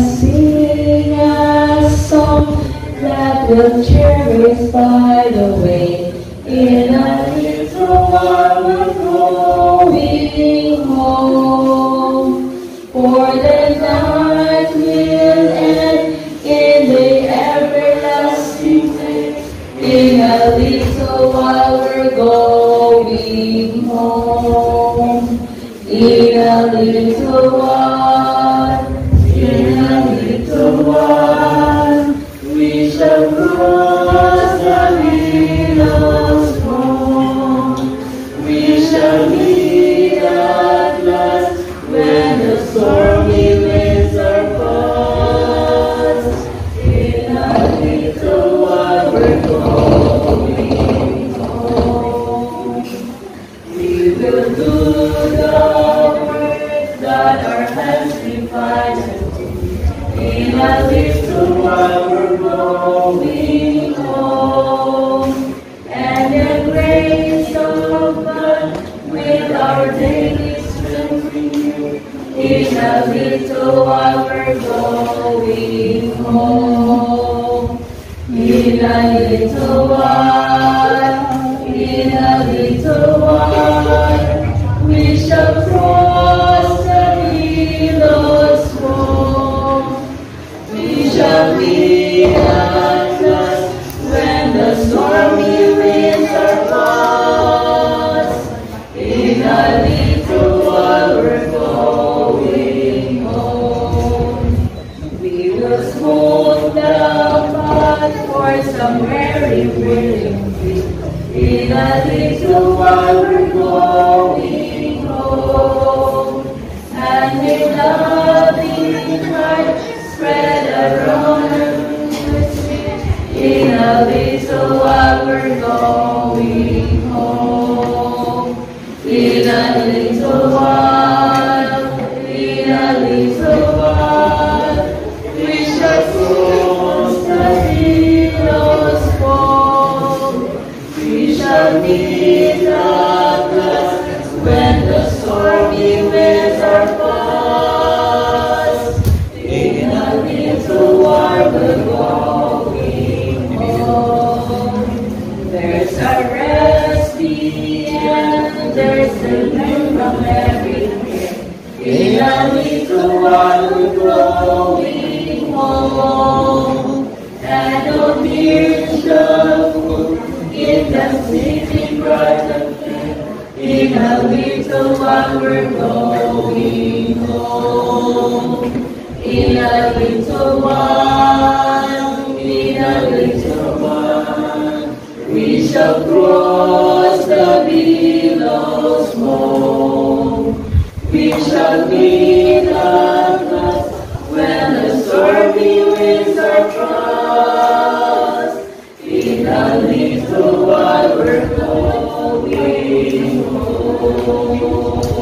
Sing a song that will cherish by the way. In a little while we're going home, for the night will end in the everlasting day. In a little while we're going home. In a little while, in a little while, we shall cross the billows home. We shall meet at last when the stormy winds are past. In a little while we're going home. We will do the work that our hands define to do. In a little while we're going home, and the grace of God with our daily strength renew. In a little while we're going home. In a little while, in a little while, we shall cross the billows home. We shall meet at last when the stormy winds are past. In a little while we're going home. We will smooth the path for somewhere willing free. In a little while we're going home, and with loving heart spread around the street. In a little while we're going home. In a little while, in a little while, we shall cross the billows home. We shall meet at last when the stormy winds are past. In a little while we're going home. There's a recipe and there's a learn from everything. In a little while we're going home, and no tears shall fall in the city bright and fair. In a little while we're going home. In a little while, in a little while, we shall cross the billows home. We shall meet at last when the stormy winds are past. In a little while we're going home.